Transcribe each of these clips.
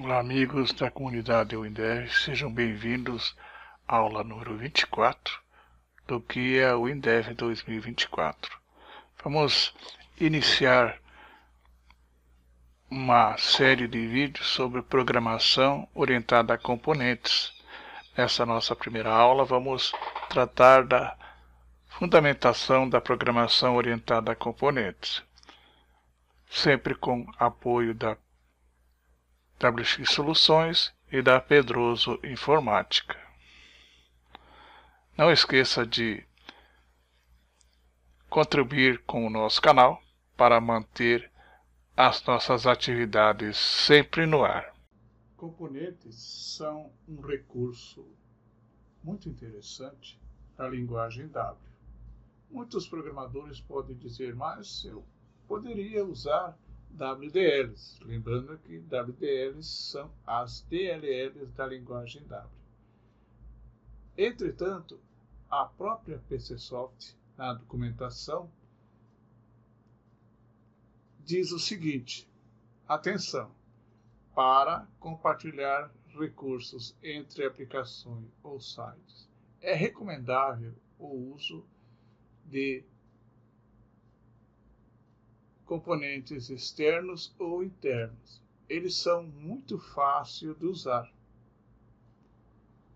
Olá, amigos da comunidade Windev, sejam bem-vindos à aula número 24 do Guia Windev 2024. Vamos iniciar uma série de vídeos sobre programação orientada a componentes. Nessa nossa primeira aula, vamos tratar da fundamentação da programação orientada a componentes, sempre com apoio da WX Soluções e da Pedroso Informática. Não esqueça de contribuir com o nosso canal para manter as nossas atividades sempre no ar. Componentes são um recurso muito interessante da linguagem W. Muitos programadores podem dizer, mas eu poderia usar WDLs, lembrando que WDLs são as DLLs da linguagem W. Entretanto, a própria PCsoft, na documentação, diz o seguinte: atenção, para compartilhar recursos entre aplicações ou sites, é recomendável o uso de componentes externos ou internos. Eles são muito fáceis de usar.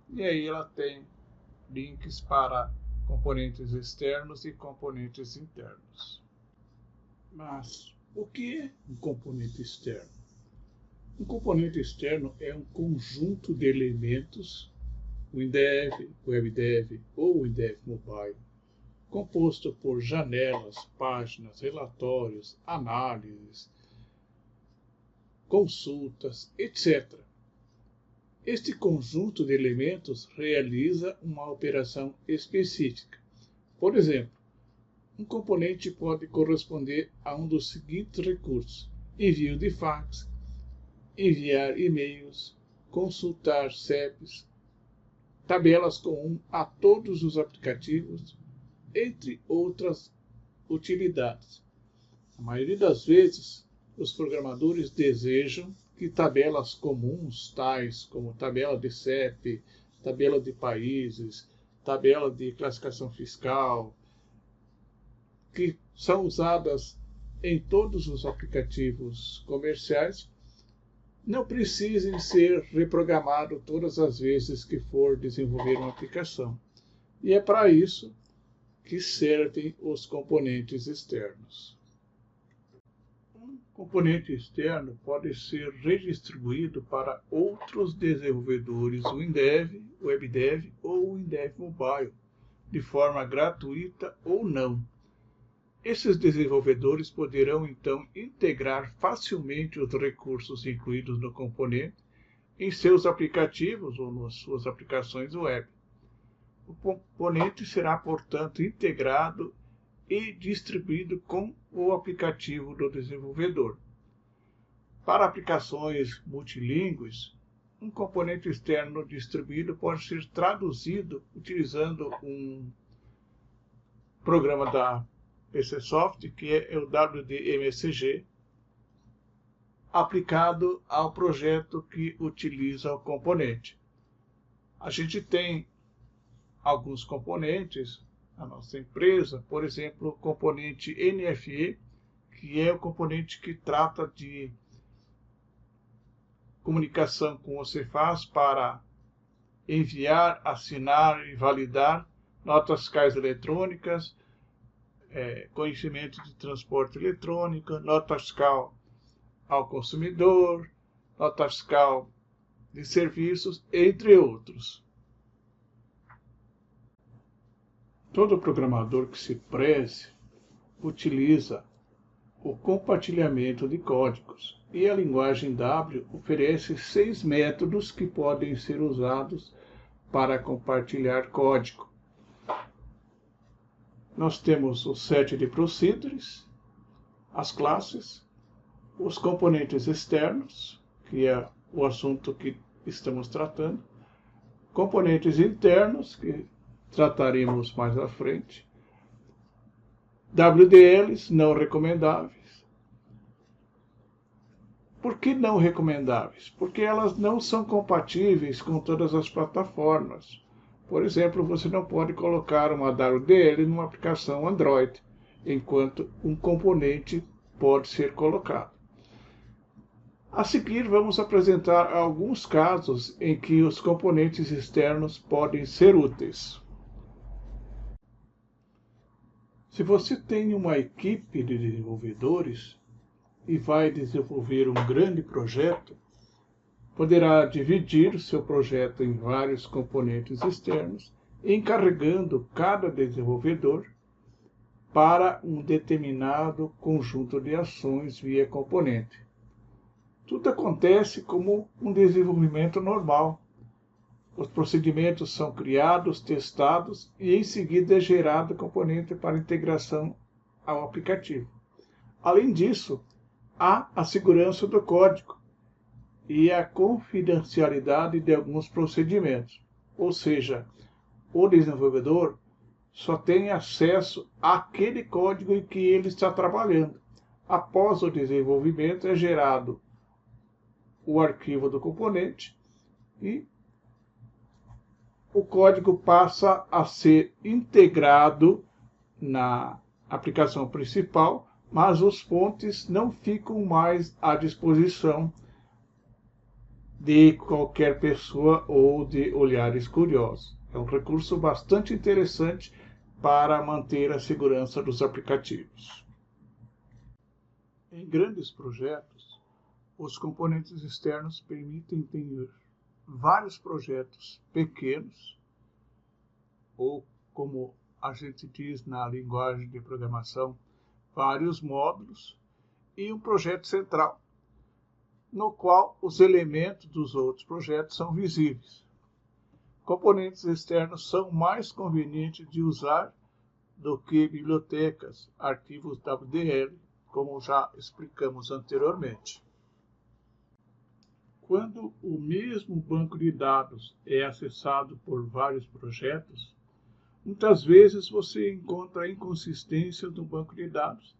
E aí ela tem links para componentes externos e componentes internos. Mas o que é um componente externo? Um componente externo é um conjunto de elementos, WinDev, WebDev ou WinDev Mobile, composto por janelas, páginas, relatórios, análises, consultas, etc. Este conjunto de elementos realiza uma operação específica. Por exemplo, um componente pode corresponder a um dos seguintes recursos: envio de fax, enviar e-mails, consultar CEPs, tabelas comuns a todos os aplicativos, entre outras utilidades. A maioria das vezes, os programadores desejam que tabelas comuns, tais como tabela de CEP, tabela de países, tabela de classificação fiscal, que são usadas em todos os aplicativos comerciais, não precisem ser reprogramados todas as vezes que for desenvolver uma aplicação. E é para isso que servem os componentes externos. Um componente externo pode ser redistribuído para outros desenvolvedores WinDev, WebDev ou WinDev Mobile, de forma gratuita ou não. Esses desenvolvedores poderão então integrar facilmente os recursos incluídos no componente em seus aplicativos ou nas suas aplicações web. O componente será, portanto, integrado e distribuído com o aplicativo do desenvolvedor. Para aplicações multilingües, um componente externo distribuído pode ser traduzido utilizando um programa da PCsoft, que é o WDMSG, aplicado ao projeto que utiliza o componente. A gente tem alguns componentes na nossa empresa, por exemplo, o componente NFE, que é o componente que trata de comunicação com o Cefaz para enviar, assinar e validar notas fiscais eletrônicas, conhecimento de transporte eletrônico, nota fiscal ao consumidor, nota fiscal de serviços, entre outros. Todo programador que se preze utiliza o compartilhamento de códigos, e a linguagem W oferece 6 métodos que podem ser usados para compartilhar código. Nós temos o set de procedures, as classes, os componentes externos, que é o assunto que estamos tratando, componentes internos, que trataremos mais à frente, WDLs não recomendáveis, Por que não recomendáveis? Porque elas não são compatíveis com todas as plataformas. Por exemplo, você não pode colocar uma WDL numa aplicação Android, enquanto um componente pode ser colocado. A seguir, vamos apresentar alguns casos em que os componentes externos podem ser úteis. Se você tem uma equipe de desenvolvedores e vai desenvolver um grande projeto, poderá dividir seu projeto em vários componentes externos, encarregando cada desenvolvedor para um determinado conjunto de ações via componente. Tudo acontece como um desenvolvimento normal. Os procedimentos são criados, testados e em seguida é gerado componente para integração ao aplicativo. Além disso, há a segurança do código e a confidencialidade de alguns procedimentos. Ou seja, o desenvolvedor só tem acesso àquele código em que ele está trabalhando. Após o desenvolvimento, é gerado o arquivo do componente e o código passa a ser integrado na aplicação principal, mas as fontes não ficam mais à disposição de qualquer pessoa ou de olhares curiosos. É um recurso bastante interessante para manter a segurança dos aplicativos. Em grandes projetos, os componentes externos permitem ter vários projetos pequenos, ou como a gente diz na linguagem de programação, vários módulos, e um projeto central, no qual os elementos dos outros projetos são visíveis. Componentes externos são mais convenientes de usar do que bibliotecas, arquivos WDL, como já explicamos anteriormente. Quando o mesmo banco de dados é acessado por vários projetos, muitas vezes você encontra inconsistência do banco de dados,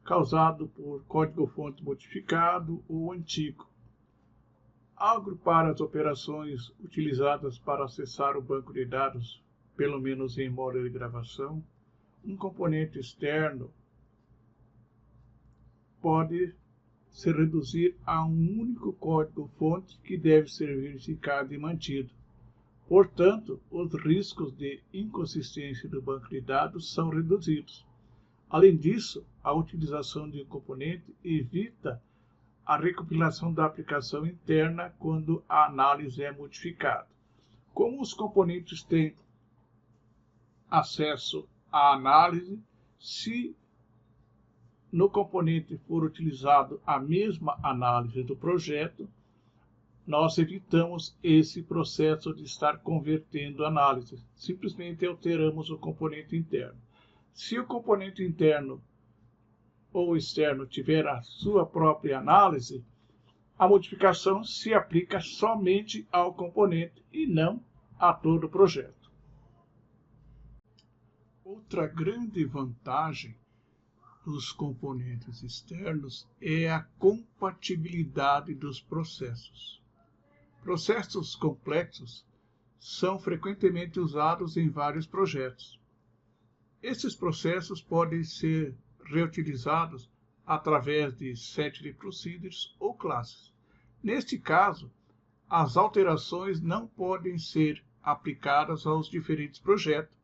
causado por código-fonte modificado ou antigo. Ao agrupar as operações utilizadas para acessar o banco de dados, pelo menos em modo de gravação, um componente externo pode se reduzir a um único código-fonte que deve ser verificado e mantido. Portanto, os riscos de inconsistência do banco de dados são reduzidos. Além disso, a utilização de um componente evita a recompilação da aplicação interna quando a análise é modificada. Como os componentes têm acesso à análise, se no componente for utilizado a mesma análise do projeto, nós evitamos esse processo de estar convertendo análise. Simplesmente alteramos o componente interno. Se o componente interno ou externo tiver a sua própria análise, a modificação se aplica somente ao componente e não a todo o projeto. Outra grande vantagem dos componentes externos é a compatibilidade dos processos. Processos complexos são frequentemente usados em vários projetos. Esses processos podem ser reutilizados através de set de procedures ou classes. Neste caso, as alterações não podem ser aplicadas aos diferentes projetos,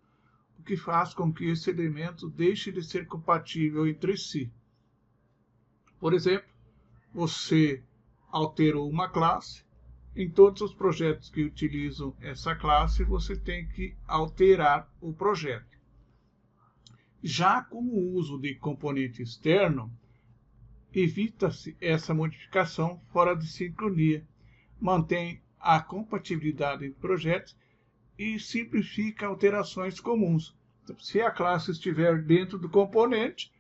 o que faz com que esse elemento deixe de ser compatível entre si. Por exemplo, você alterou uma classe, em todos os projetos que utilizam essa classe, você tem que alterar o projeto. Já com o uso de componente externo, evita-se essa modificação fora de sincronia, mantém a compatibilidade entre projetos e simplifica alterações comuns. Então, se a classe estiver dentro do componente,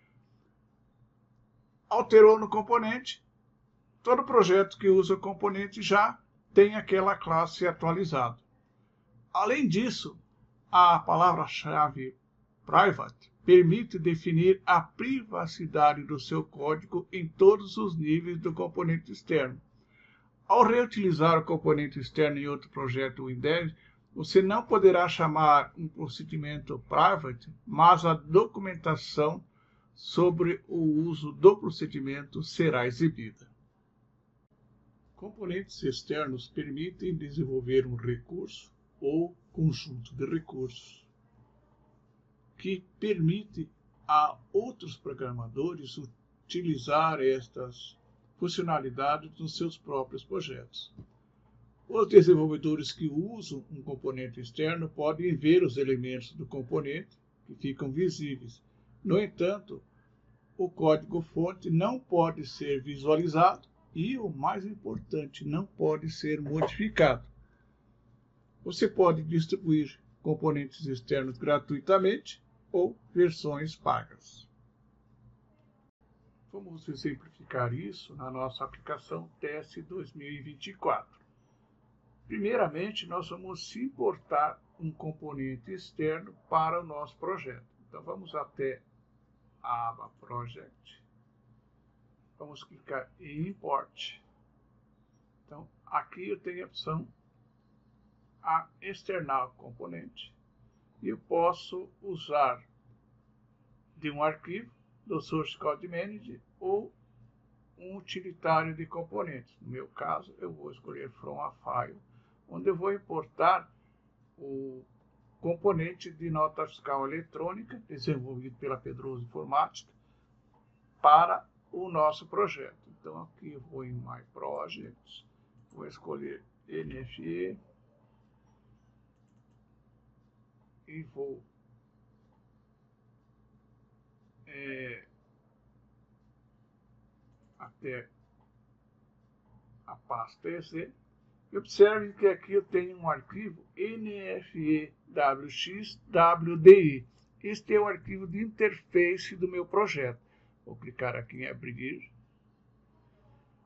alterou no componente, todo projeto que usa o componente já tem aquela classe atualizada. Além disso, a palavra-chave private permite definir a privacidade do seu código em todos os níveis do componente externo. Ao reutilizar o componente externo em outro projeto Windows 10, você não poderá chamar um procedimento private, mas a documentação sobre o uso do procedimento será exibida. Componentes externos permitem desenvolver um recurso ou conjunto de recursos que permite a outros programadores utilizar estas funcionalidades nos seus próprios projetos. Os desenvolvedores que usam um componente externo podem ver os elementos do componente que ficam visíveis. No entanto, o código-fonte não pode ser visualizado e, o mais importante, não pode ser modificado. Você pode distribuir componentes externos gratuitamente ou versões pagas. Vamos exemplificar isso na nossa aplicação Teste 2024. Primeiramente, nós vamos importar um componente externo para o nosso projeto. Então, vamos até a aba Project. Vamos clicar em Import. Então, aqui eu tenho a opção a externar componente. E eu posso usar de um arquivo do Source Code Manager ou um utilitário de componentes. No meu caso, eu vou escolher From a File, onde eu vou importar o componente de nota fiscal eletrônica, desenvolvido pela Pedroso Informática, para o nosso projeto. Então, aqui eu vou em My Projects, vou escolher NFE e vou até a pasta EXE. E observe que aqui eu tenho um arquivo NFEWXWDI. Este é o arquivo de interface do meu projeto. Vou clicar aqui em abrir.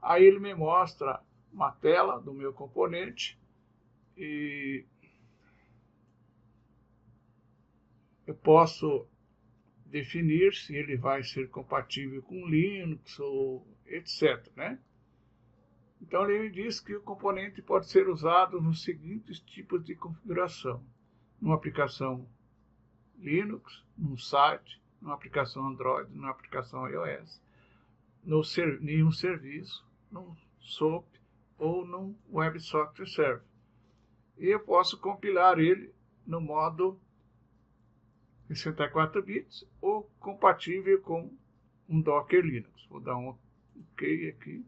Aí ele me mostra uma tela do meu componente e eu posso definir se ele vai ser compatível com Linux ou etc, né? Então ele diz que o componente pode ser usado nos seguintes tipos de configuração: numa aplicação Linux, num site, numa aplicação Android, numa aplicação iOS, em um serviço, num SOAP ou num Web Software Server. E eu posso compilar ele no modo 64 bits ou compatível com um Docker Linux. Vou dar um OK aqui.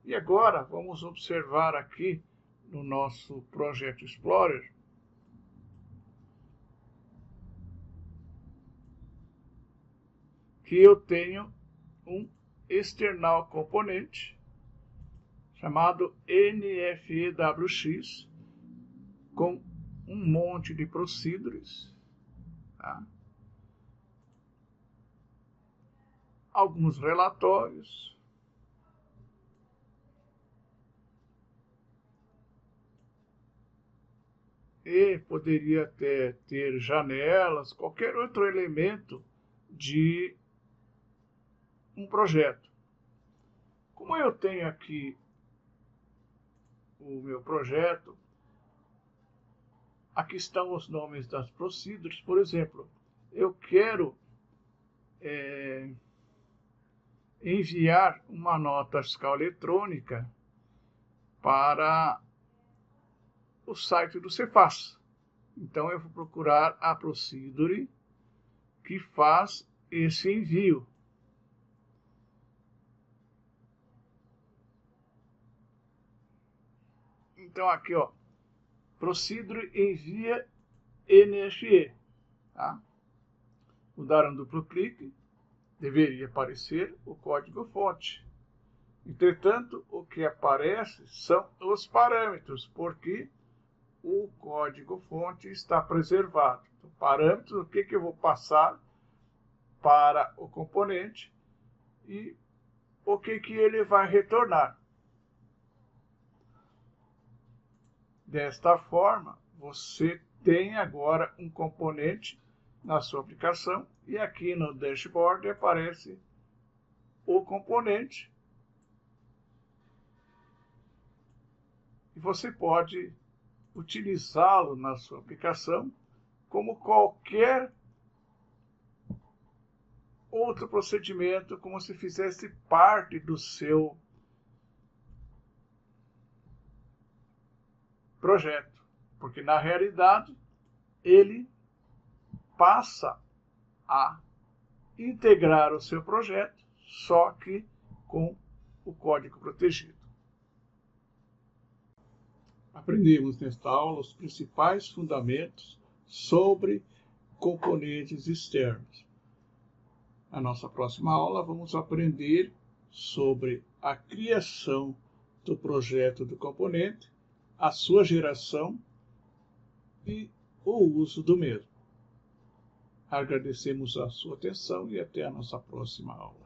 E agora vamos observar aqui no nosso Project Explorer que eu tenho um external componente chamado NFEWX com um monte de procedures, tá? Alguns relatórios, e poderia até ter janelas, qualquer outro elemento de um projeto. Como eu tenho aqui o meu projeto, aqui estão os nomes das procedures. Por exemplo, eu quero enviar uma nota fiscal eletrônica para o site do Cefaz. Então eu vou procurar a procedure que faz esse envio. Então aqui, ó, procedure envia NFE, tá? Vou dar um duplo clique, deveria aparecer o código-fonte. Entretanto, o que aparece são os parâmetros, porque o código-fonte está preservado. Então, parâmetros, o que eu vou passar para o componente e o que ele vai retornar. Desta forma, você tem agora um componente na sua aplicação e aqui no dashboard aparece o componente e você pode utilizá-lo na sua aplicação como qualquer outro procedimento, como se fizesse parte do seu projeto, porque na realidade ele passa a integrar o seu projeto, só que com o código protegido. Aprendemos nesta aula os principais fundamentos sobre componentes externos. Na nossa próxima aula, vamos aprender sobre a criação do projeto do componente, a sua geração e o uso do mesmo. Agradecemos a sua atenção e até a nossa próxima aula.